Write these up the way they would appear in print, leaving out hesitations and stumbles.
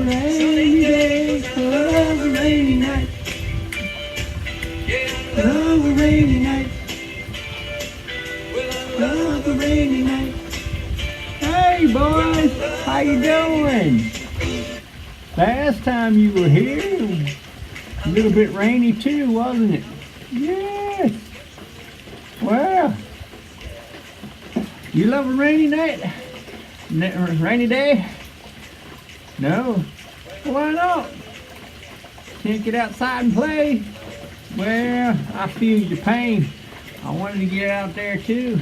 rainy day, I love a rainy night. Love a rainy night. Love a rainy night. Hey boys, how you doing? Last time you were here, a little bit rainy too, wasn't it? Yes. Well, you love a rainy night? Rainy day? No? Why not? Can't get outside and play? Well, I feel your pain. I wanted to get out there too,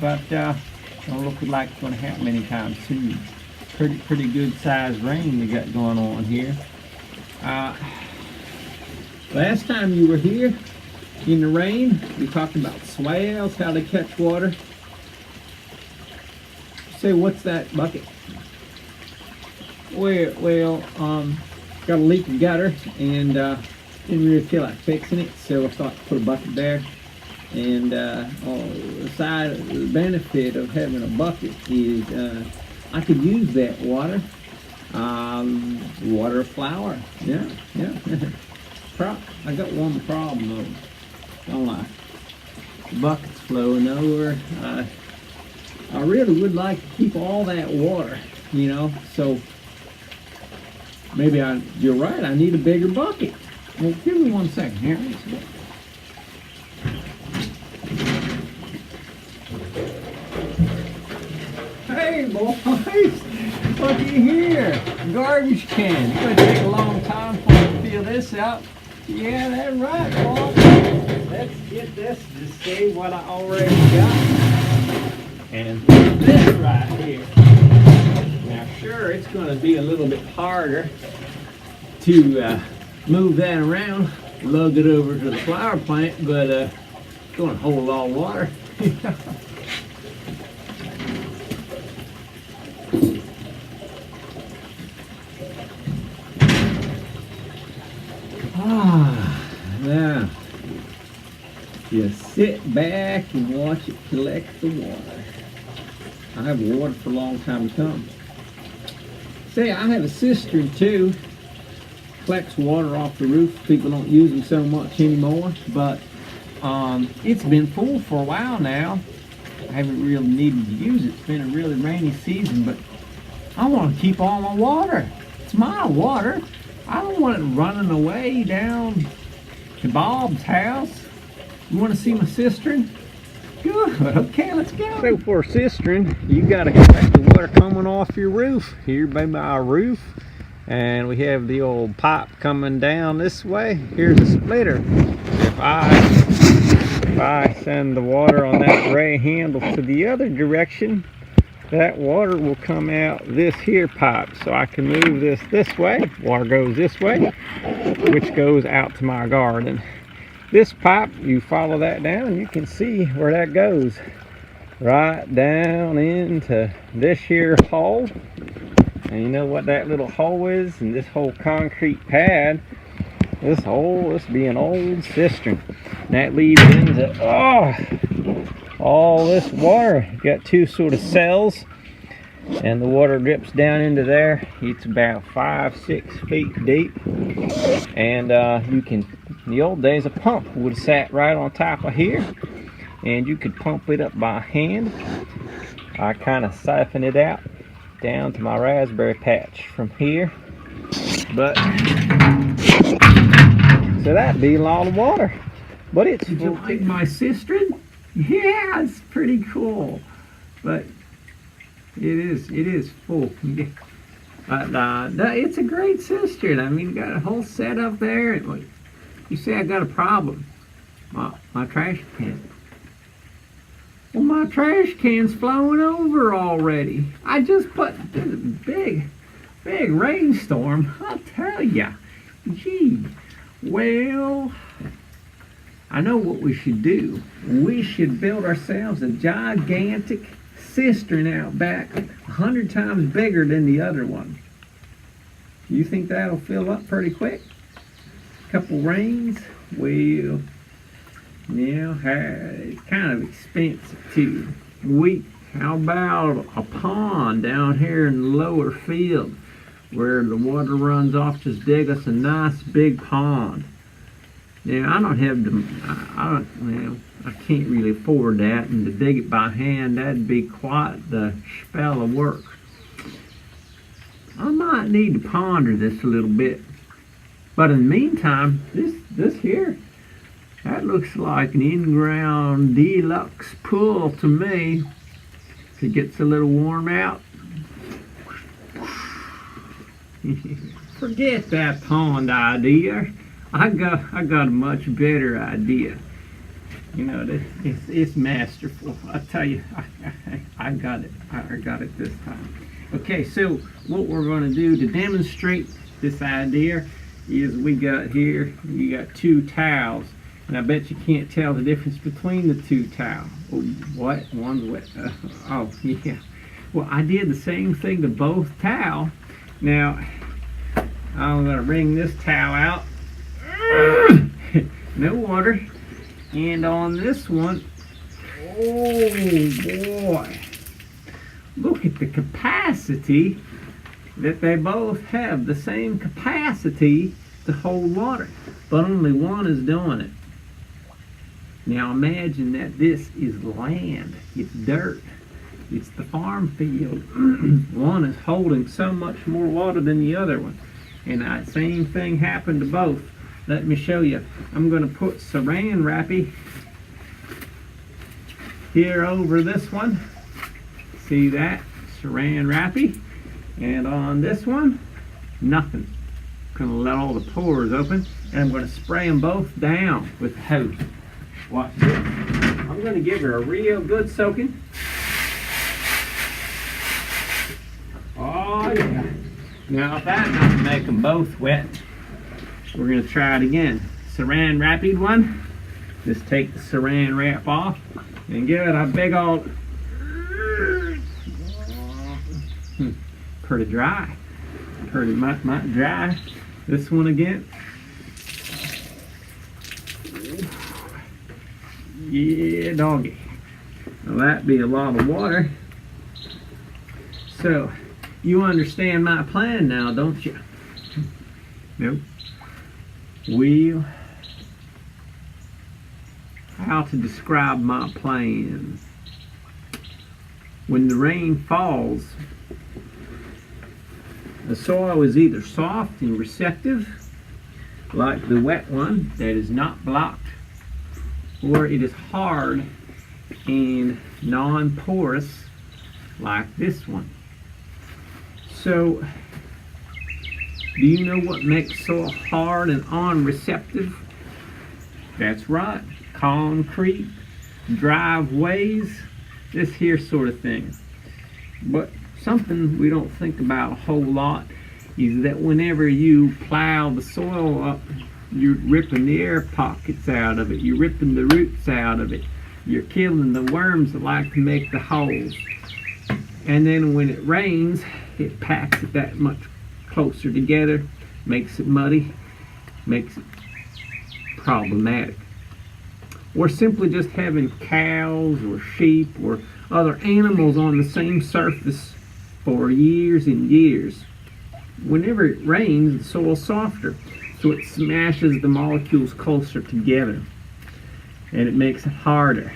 but don't look like it's going to happen anytime soon. Pretty good sized rain we got going on here. Last time you were here in the rain, we talked about swales, how they catch water. Say, what's that bucket? Well, got a leaky gutter and didn't really feel like fixing it, so I thought to put a bucket there. And the benefit of having a bucket is I could use that water, water a flower. Yeah. I got one problem though, don't I? The bucket's flowing over. I really would like to keep all that water, you know, so maybe you're right, I need a bigger bucket. Well, give me 1 second here. Hey boys, looky here, garbage can. It's going to take a long time for me to fill this out. Yeah, that's right, boy. Let's get this to see what I already got. And this right here. Now sure, it's going to be a little bit harder to move that around, lug it over to the flower plant, but it's going to hold all water. Now you sit back and watch it collect the water. I have water for a long time to come. Say, I have a cistern too. Collects water off the roof. People don't use them so much anymore, but it's been full for a while now. I haven't really needed to use it. It's been a really rainy season, but I want to keep all my water. It's my water. I don't want it running away down to Bob's house. You want to see my cistern? Good. Okay, let's go. So for a cistern, you got to collect the water coming off your roof. Here by my roof. And we have the old pipe coming down this way. Here's a splitter. If I send the water on that gray handle to the other direction, that water will come out this here pipe. So I can move this way. Water goes this way, which goes out to my garden. This pipe, you follow that down and you can see where that goes. Right down into this here hole. And you know what that little hole is? And this whole concrete pad, this be an old cistern. And that leads into, all this water. You got two sort of cells. And the water drips down into there. It's about 5-6 feet deep. And in the old days, a pump would have sat right on top of here. And you could pump it up by hand. I kind of siphon it out down to my raspberry patch from here. But so that'd be a lot of water. But it's full. Did you like my cistern? Yeah, it's pretty cool. But it is full. But it's a great cistern. I mean, got a whole setup there. You say I got a problem. My trash can. Well, my trash can's flowing over already. I just put this big rainstorm. I'll tell ya. Gee. Well, I know what we should do. We should build ourselves a gigantic cistern out back, 100 times bigger than the other one. You think that'll fill up pretty quick? Couple rains? Well, yeah, it's kind of expensive too. How about a pond down here in the lower field? where the water runs off, just dig us a nice big pond. Now I don't have the, I can't really afford that, and to dig it by hand, that'd be quite the spell of work. I might need to ponder this a little bit. But in the meantime, this here, that looks like an in-ground deluxe pool to me. If it gets a little warm out, forget that pond idea. I got a much better idea. You know, it's masterful. I tell you, I got it. I got it this time. Okay, so what we're going to do to demonstrate this idea is we got here, you got two towels. And I bet you can't tell the difference between the two towels. Oh, what? One's wet. Oh, yeah. Well, I did the same thing to both towels. Now, I'm going to bring this towel out. No water. And on this one, oh boy. Look at the capacity that they both have. The same capacity to hold water. But only one is doing it. Now imagine that this is land. It's dirt. It's the farm field. One is holding so much more water than the other one. And that same thing happened to both. Let me show you. I'm going to put saran wrappy here over this one. See that? Saran wrappy. And on this one, nothing. I'm going to let all the pores open. And I'm going to spray them both down with hose. Watch this. I'm going to give her a real good soaking. Oh yeah. Now if that doesn't make them both wet, we're going to try it again. Saran wrapped one. Just take the saran wrap off and give it a big old... Pretty dry. Pretty much dry. This one again. Yeah, doggy. Now that'd be a lot of water. So, you understand my plan now, don't you? Nope. Well, how to describe my plan? When the rain falls, the soil is either soft and receptive, like the wet one that is not blocked, or it is hard and non-porous like this one. So, do you know what makes soil hard and unreceptive? That's right, concrete, driveways, this here sort of thing. But something we don't think about a whole lot is that whenever you plow the soil up, you're ripping the air pockets out of it, you're ripping the roots out of it, you're killing the worms that like to make the holes. And then when it rains, it packs it that much closer together, makes it muddy, makes it problematic. Or simply just having cows or sheep or other animals on the same surface for years and years. Whenever it rains, the soil's softer, so it smashes the molecules closer together and it makes it harder.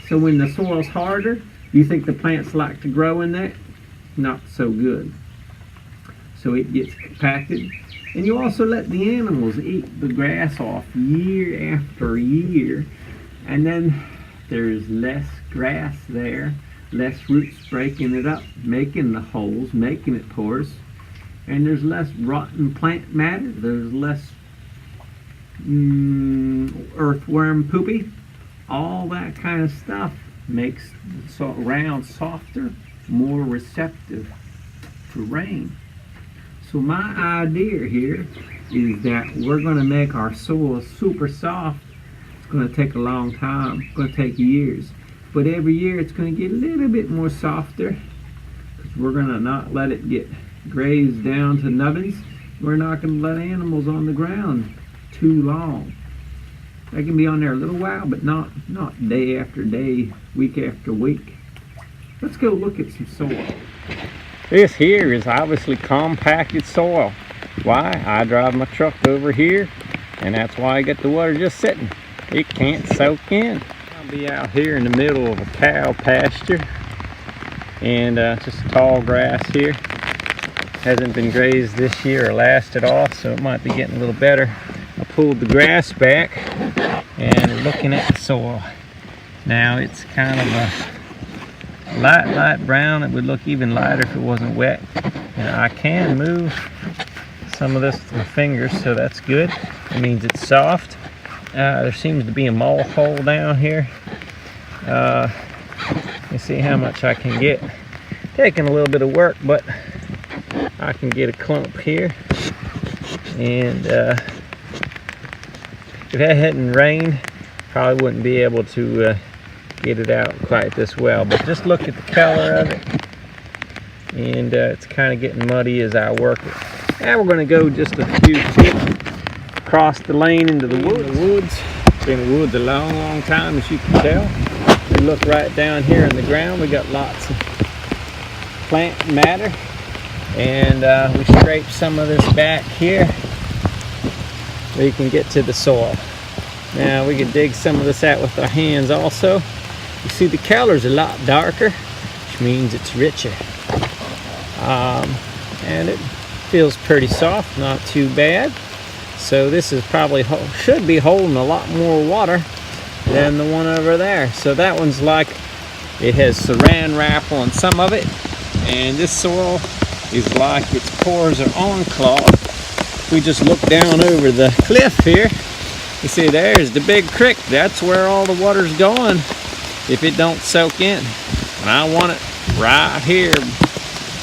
So when the soil's harder, do you think the plants like to grow in that? Not so good. So it gets compacted. And you also let the animals eat the grass off year after year. And then there's less grass there, less roots breaking it up, making the holes, making it porous. And there's less rotten plant matter. There's less earthworm poopy. All that kind of stuff makes the ground softer, more receptive to rain. So my idea here is that we're going to make our soil super soft. It's going to take a long time. It's going to take years. But every year it's going to get a little bit more softer, because we're going to not let it get grazed down to nubbins. We're not going to let animals on the ground too long. They can be on there a little while, but not day after day, week after week. Let's go look at some soil. This here is obviously compacted soil. Why? I drive my truck over here, and that's why I get the water just sitting. It can't soak in. I'll be out here in the middle of a cow pasture, and just tall grass here. Hasn't been grazed this year or last at all, so it might be getting a little better. I pulled the grass back and looking at the soil. Now it's kind of a light brown. It would look even lighter if it wasn't wet. And I can move some of this with my fingers, so that's good. It means it's soft. There seems to be a mole hole down here. Let me see how much I can get. Taking a little bit of work, but I can get a clump here. And if it hadn't rained, probably wouldn't be able to get it out quite this well. But just look at the color of it. And it's kind of getting muddy as I work it. Now we're going to go just a few feet across the lane into the woods. Been in the woods a long time, as you can tell. We look right down here in the ground. We got lots of plant matter. And we scrape some of this back here so you can get to the soil. Now we can dig some of this out with our hands also. You see the color's a lot darker, which means it's richer. And it feels pretty soft, not too bad. So this is probably should be holding a lot more water than the one over there. So that one's like, it has saran wrap on some of it, and this soil is like its pores are unclogged. We just look down over the cliff here. You see there's the big creek. That's where all the water's going if it don't soak in. And I want it right here.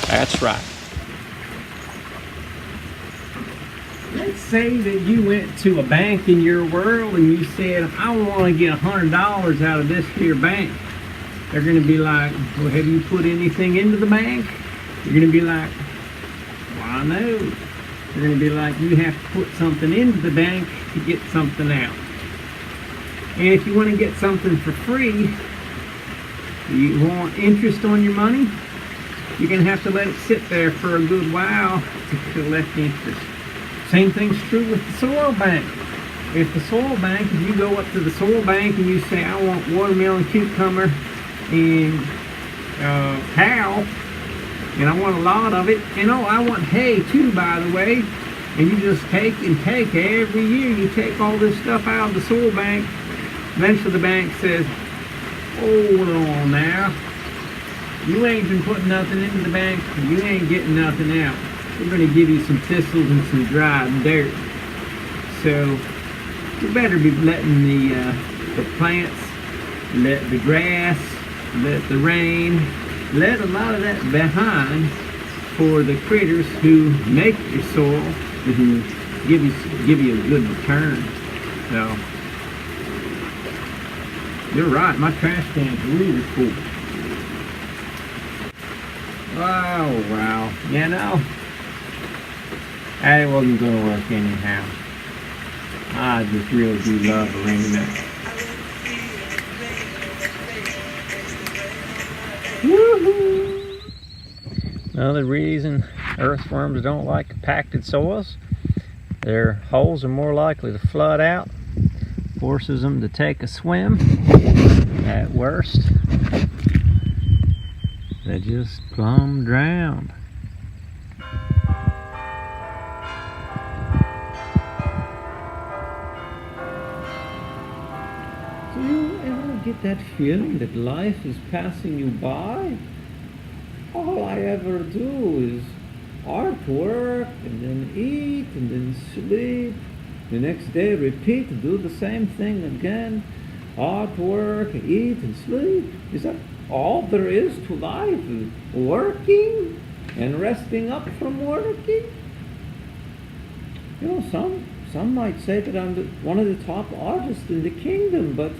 That's right. Let's say that you went to a bank in your world and you said, I want to get $100 out of this here bank. They're going to be like, well, have you put anything into the bank? You're going to be like, well, no. They're going to be like, you have to put something into the bank to get something out. And if you want to get something for free, you want interest on your money, you're going to have to let it sit there for a good while to collect interest. Same thing's true with the soil bank. If the soil bank, if you go up to the soil bank and you say, I want watermelon, cucumber, and cow, and I want a lot of it, and oh, I want hay too, by the way, and you just take every year, you take all this stuff out of the soil bank. Eventually the bank says, hold on now, you ain't been putting nothing into the bank, you ain't getting nothing out. We're going to give you some thistles and some dry dirt. So you better be letting the plants, let the grass, let the rain, let a lot of that behind for the critters who make your soil, who give you a good return. So you're right, my trash can's really full. Oh wow, you know, that wasn't going to work anyhow. I just really do love arrangement. Woohoo! Another reason earthworms don't like compacted soils, their holes are more likely to flood out, forces them to take a swim. At worst, they just plumb drown. Do you ever get that feeling that life is passing you by? All I ever do is artwork and then eat and then sleep. The next day repeat, do the same thing again. Artwork, eat and sleep. Is that all there is to life? Working and resting up from working? You know, some might say that I'm one of the top artists in the kingdom, but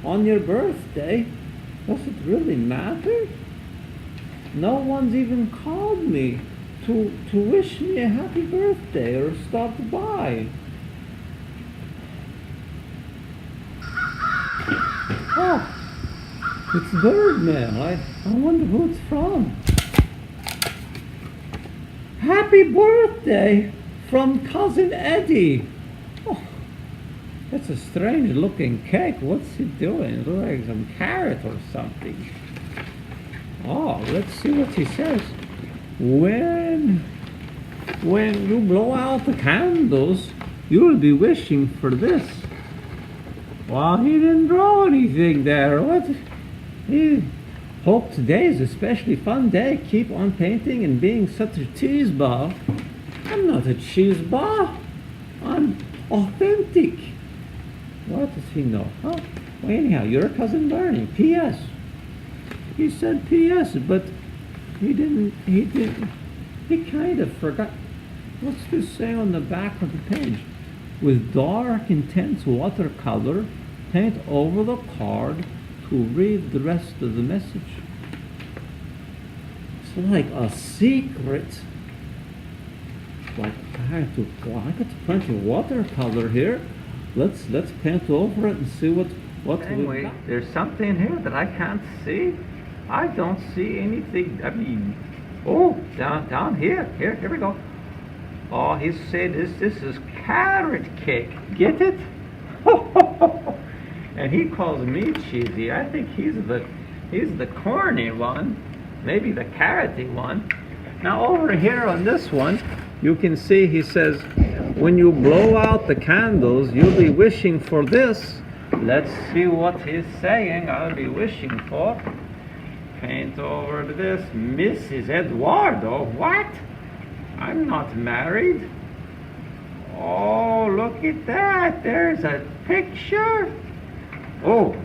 on your birthday, does it really matter? No one's even called me to wish me a happy birthday or stop by. Oh, it's Birdman. I wonder who it's from. Happy birthday from Cousin Eddie. Oh, that's a strange looking cake. What's he doing? It looks like some carrot or something. Oh, let's see what he says. When you blow out the candles, you'll be wishing for this. Well, he didn't draw anything there. What? He hope today is a especially fun day. Keep on painting and being such a cheeseball. I'm not a cheeseball. I'm authentic. What does he know? Huh? Well, anyhow, your cousin Barney. P.S. He said P.S., but he didn't. He kind of forgot. What's this say on the back of the page? With dark, intense watercolor, paint over the card to read the rest of the message. It's like a secret. Like I got plenty of watercolor here. Let's paint over it and see what anyway, there's something here that I can't see. I don't see anything. I mean, oh, down here. Here we go. Oh, he said this is carrot cake. Get it? And he calls me cheesy. I think he's the corny one, maybe the carroty one. Now over here on this one, you can see he says, when you blow out the candles, you'll be wishing for this. Let's see what he's saying. I'll be wishing for. Paint over this. Mrs. Eduardo. What? I'm not married. Oh, look at that. There's a picture. Oh,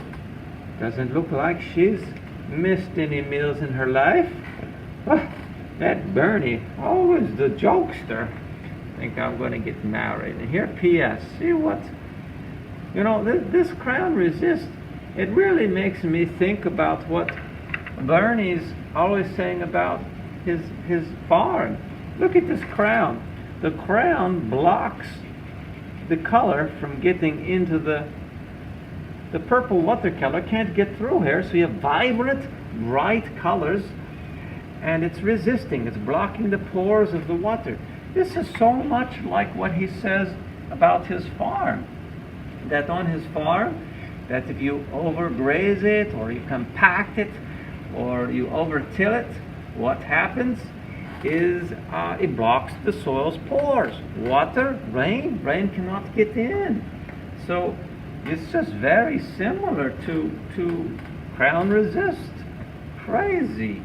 doesn't look like she's missed any meals in her life. Oh, that Bernie, always the jokester. I think I'm going to get married. And here, P.S. See what? You know, this crown resist. It really makes me think about what Bernie's always saying about his farm. Look at this crown. The crown blocks the color from getting into the purple watercolor. Can't get through here, so you have vibrant, bright colors, and it's resisting. It's blocking the pores of the water. This is so much like what he says about his farm. That on his farm, that if you overgraze it, or you compact it, or you overtill it, what happens is it blocks the soil's pores. Water, rain cannot get in. So it's just very similar to crown resist. Crazy.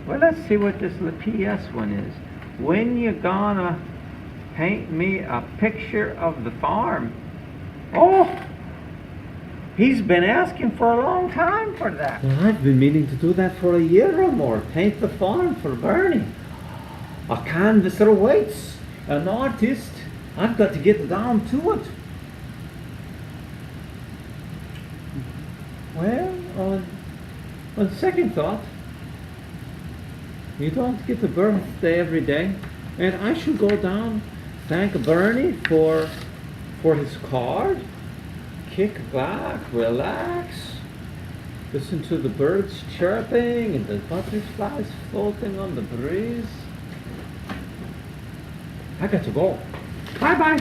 Well, let's see what this PS one is. When you gonna paint me a picture of the farm? Oh, he's been asking for a long time for that. Well, I've been meaning to do that for a year or more. Paint the farm for Bernie. A canvasser waits. An artist. I've got to get down to it. Well, on second thought, you don't get a birthday every day, and I should go down, thank Bernie for his card, kick back, relax, listen to the birds chirping and the butterflies floating on the breeze. I got to go. Bye-bye.